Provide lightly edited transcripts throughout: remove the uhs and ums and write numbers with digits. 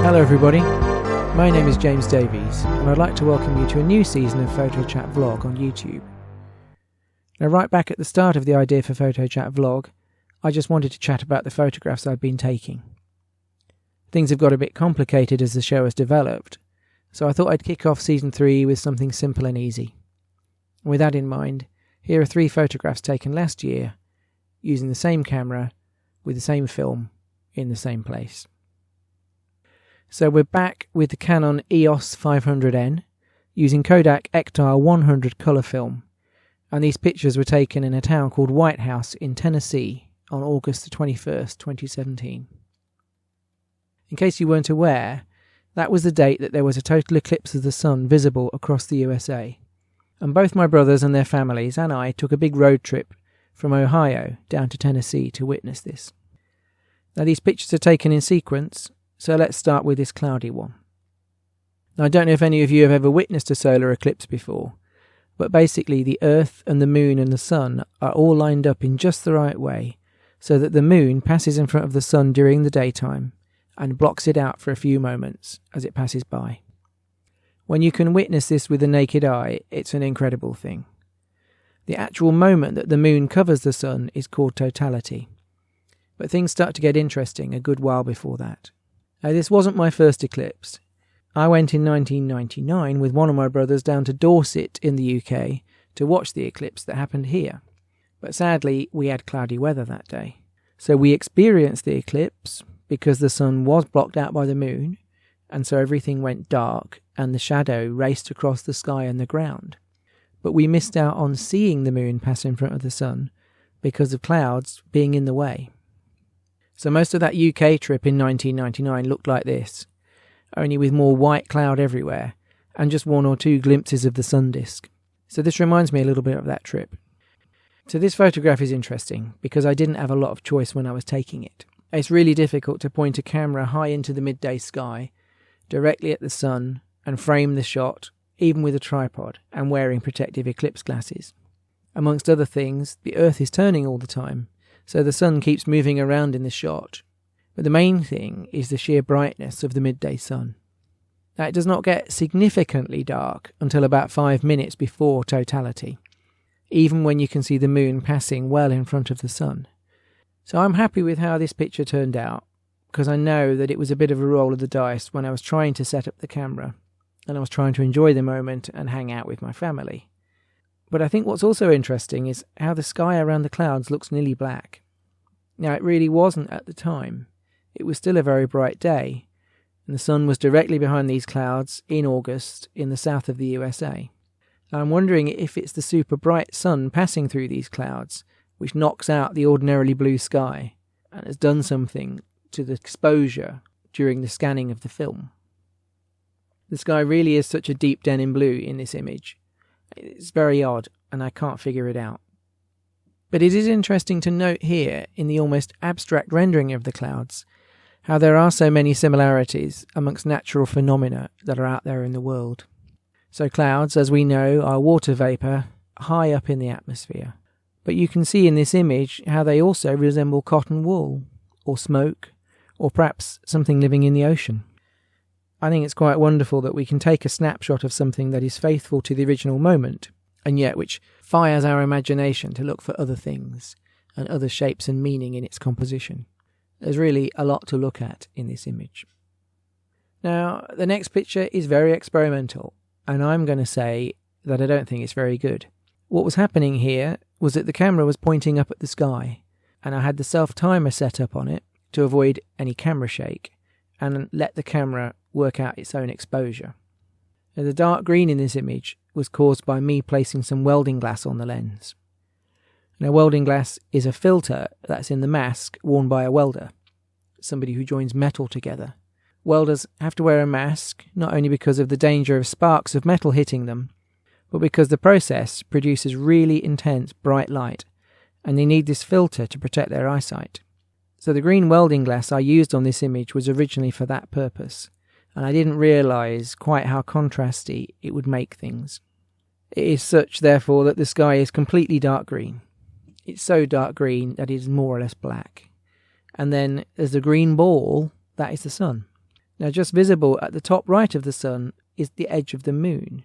Hello everybody, my name is James Davies and I'd like to welcome you to a new season of Photo Chat Vlog on YouTube. Now right back at the start of the idea for Photo Chat Vlog, I just wanted to chat about the photographs I've been taking. Things have got a bit complicated as the show has developed, so I thought I'd kick off Season 3 with something simple and easy. With that in mind, here are 3 photographs taken last year, using the same camera, with the same film, in the same place. So we're back with the Canon EOS 500N, using Kodak Ektar 100 colour film, and these pictures were taken in a town called Whitehouse in Tennessee on August the 21st, 2017. In case you weren't aware, that was the date that there was a total eclipse of the sun visible across the USA, and both my brothers and their families and I took a big road trip from Ohio down to Tennessee to witness this. Now these pictures are taken in sequence, so let's start with this cloudy one. Now I don't know if any of you have ever witnessed a solar eclipse before, but basically the Earth and the Moon and the Sun are all lined up in just the right way, so that the Moon passes in front of the Sun during the daytime and blocks it out for a few moments as it passes by. When you can witness this with the naked eye, it's an incredible thing. The actual moment that the Moon covers the Sun is called totality, but things start to get interesting a good while before that. Now, this wasn't my first eclipse. I went in 1999 with one of my brothers down to Dorset in the UK to watch the eclipse that happened here. But sadly, we had cloudy weather that day. So we experienced the eclipse because the sun was blocked out by the moon, and so everything went dark and the shadow raced across the sky and the ground. But we missed out on seeing the moon pass in front of the sun because of clouds being in the way. So most of that UK trip in 1999 looked like this, only with more white cloud everywhere, and just 1 or 2 glimpses of the sun disk. So this reminds me a little bit of that trip. So this photograph is interesting, because I didn't have a lot of choice when I was taking it. It's really difficult to point a camera high into the midday sky, directly at the sun, and frame the shot, even with a tripod, and wearing protective eclipse glasses. Amongst other things, the Earth is turning all the time, so the sun keeps moving around in the shot. But the main thing is the sheer brightness of the midday sun. Now it does not get significantly dark until about 5 minutes before totality, even when you can see the moon passing well in front of the sun. So I'm happy with how this picture turned out, because I know that it was a bit of a roll of the dice when I was trying to set up the camera, and I was trying to enjoy the moment and hang out with my family. But I think what's also interesting is how the sky around the clouds looks nearly black. Now it really wasn't at the time. It was still a very bright day, and the sun was directly behind these clouds in August in the south of the USA. And I'm wondering if it's the super bright sun passing through these clouds which knocks out the ordinarily blue sky and has done something to the exposure during the scanning of the film. The sky really is such a deep denim blue in this image. It's very odd, and I can't figure it out. But it is interesting to note here, in the almost abstract rendering of the clouds, how there are so many similarities amongst natural phenomena that are out there in the world. So clouds, as we know, are water vapour high up in the atmosphere. But you can see in this image how they also resemble cotton wool, or smoke, or perhaps something living in the ocean. I think it's quite wonderful that we can take a snapshot of something that is faithful to the original moment, and yet which fires our imagination to look for other things, and other shapes and meaning in its composition. There's really a lot to look at in this image. Now, the next picture is very experimental, and I'm going to say that I don't think it's very good. What was happening here was that the camera was pointing up at the sky, and I had the self-timer set up on it to avoid any camera shake, and let the camera work out its own exposure. Now, the dark green in this image was caused by me placing some welding glass on the lens. Now, welding glass is a filter that's in the mask worn by a welder, somebody who joins metal together. Welders have to wear a mask, not only because of the danger of sparks of metal hitting them, but because the process produces really intense bright light, and they need this filter to protect their eyesight. So the green welding glass I used on this image was originally for that purpose, and I didn't realise quite how contrasty it would make things. It is such, therefore, that the sky is completely dark green. It's so dark green that it is more or less black. And then there's the green ball, that is the sun. Now, just visible at the top right of the sun is the edge of the moon,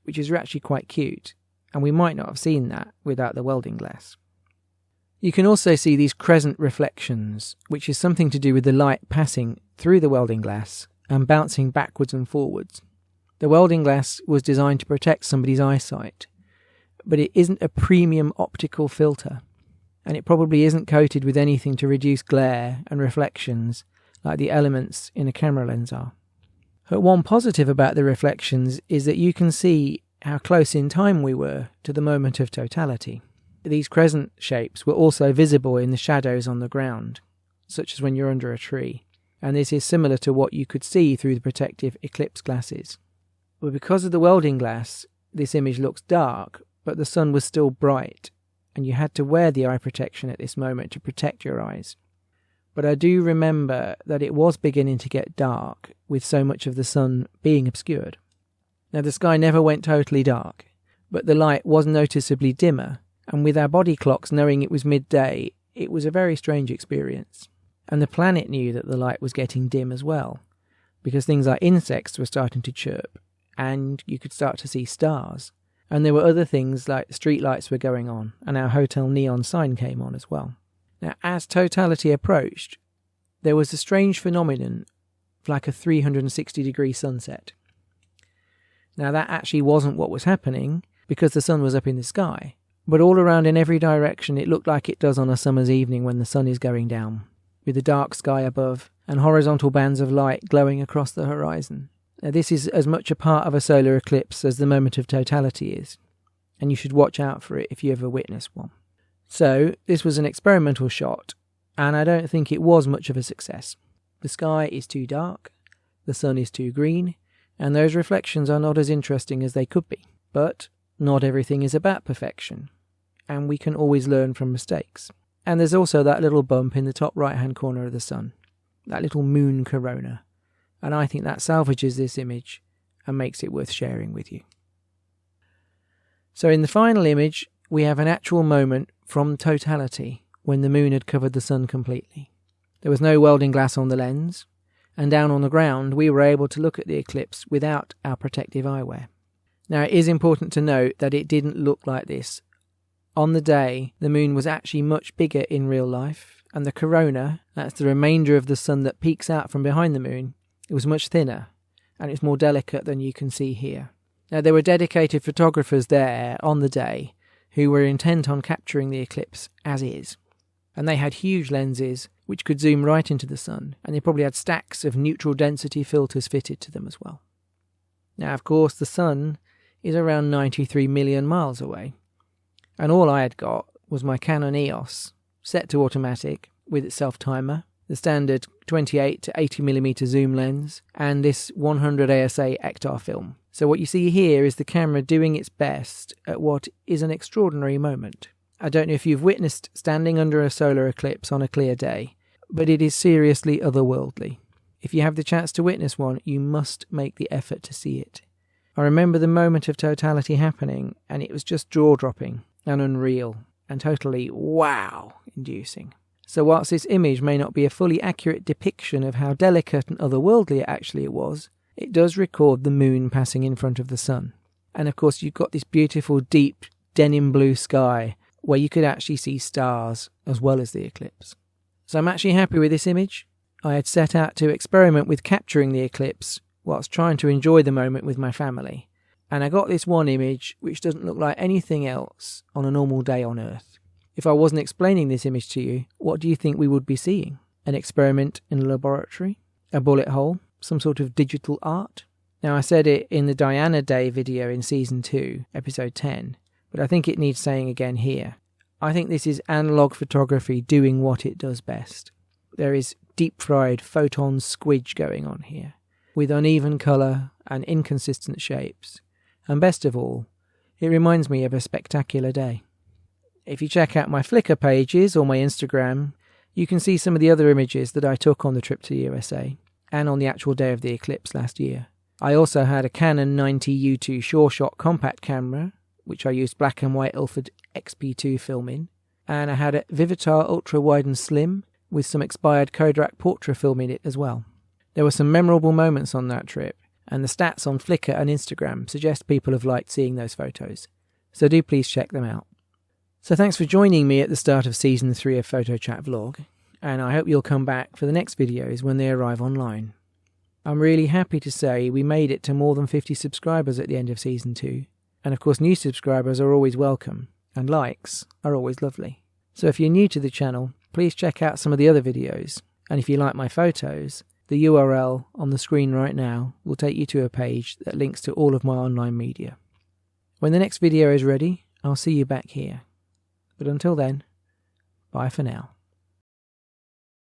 which is actually quite cute, and we might not have seen that without the welding glass. You can also see these crescent reflections, which is something to do with the light passing through the welding glass and bouncing backwards and forwards. The welding glass was designed to protect somebody's eyesight, but it isn't a premium optical filter, and it probably isn't coated with anything to reduce glare and reflections like the elements in a camera lens are. But one positive about the reflections is that you can see how close in time we were to the moment of totality. These crescent shapes were also visible in the shadows on the ground, such as when you're under a tree, and this is similar to what you could see through the protective eclipse glasses. But because of the welding glass, this image looks dark, but the sun was still bright, and you had to wear the eye protection at this moment to protect your eyes. But I do remember that it was beginning to get dark, with so much of the sun being obscured. Now, the sky never went totally dark, but the light was noticeably dimmer, and with our body clocks knowing it was midday, it was a very strange experience. And the planet knew that the light was getting dim as well, because things like insects were starting to chirp, and you could start to see stars. And there were other things like street lights were going on, and our hotel neon sign came on as well. Now, as totality approached, there was a strange phenomenon like a 360-degree sunset. Now, that actually wasn't what was happening, because the sun was up in the sky. But all around in every direction it looked like it does on a summer's evening when the sun is going down, with the dark sky above and horizontal bands of light glowing across the horizon. Now, this is as much a part of a solar eclipse as the moment of totality is, and you should watch out for it if you ever witness one. So, this was an experimental shot, and I don't think it was much of a success. The sky is too dark, the sun is too green, and those reflections are not as interesting as they could be. But not everything is about perfection, and we can always learn from mistakes. And there's also that little bump in the top right-hand corner of the sun, that little moon corona, and I think that salvages this image and makes it worth sharing with you. So in the final image, we have an actual moment from totality when the moon had covered the sun completely. There was no welding glass on the lens, and down on the ground we were able to look at the eclipse without our protective eyewear. Now, it is important to note that it didn't look like this. On the day, the moon was actually much bigger in real life, and the corona, that's the remainder of the sun that peeks out from behind the moon, it was much thinner, and it's more delicate than you can see here. Now, there were dedicated photographers there on the day who were intent on capturing the eclipse as is. And they had huge lenses which could zoom right into the sun, and they probably had stacks of neutral density filters fitted to them as well. Now, of course, the sun is around 93 million miles away, and all I had got was my Canon EOS, set to automatic with its self-timer, the standard 28 to 80mm zoom lens, and this 100 ASA Ektar film. So what you see here is the camera doing its best at what is an extraordinary moment. I don't know if you've witnessed standing under a solar eclipse on a clear day, but it is seriously otherworldly. If you have the chance to witness one, you must make the effort to see it. I remember the moment of totality happening, and it was just jaw-dropping and unreal and totally wow-inducing. So whilst this image may not be a fully accurate depiction of how delicate and otherworldly actually it was, it does record the moon passing in front of the sun. And of course you've got this beautiful deep denim blue sky where you could actually see stars as well as the eclipse. So I'm actually happy with this image. I had set out to experiment with capturing the eclipse whilst trying to enjoy the moment with my family. And I got this one image which doesn't look like anything else on a normal day on Earth. If I wasn't explaining this image to you, what do you think we would be seeing? An experiment in a laboratory? A bullet hole? Some sort of digital art? Now, I said it in the Diana Day video in Season 2, Episode 10, but I think it needs saying again here. I think this is analog photography doing what it does best. There is deep-fried photon squidge going on here, with uneven colour and inconsistent shapes. And best of all, it reminds me of a spectacular day. If you check out my Flickr pages or my Instagram, you can see some of the other images that I took on the trip to the USA and on the actual day of the eclipse last year. I also had a Canon 90U2 SureShot compact camera, which I used black and white Ilford XP2 film in, and I had a Vivitar ultra wide and slim with some expired Kodak Portra film in it as well. There were some memorable moments on that trip, and the stats on Flickr and Instagram suggest people have liked seeing those photos, so do please check them out. So thanks for joining me at the start of Season 3 of Photo Chat Vlog, and I hope you'll come back for the next videos when they arrive online. I'm really happy to say we made it to more than 50 subscribers at the end of Season 2, and of course new subscribers are always welcome, and likes are always lovely. So if you're new to the channel, please check out some of the other videos, and if you like my photos, the URL on the screen right now will take you to a page that links to all of my online media. When the next video is ready, I'll see you back here. But until then, bye for now.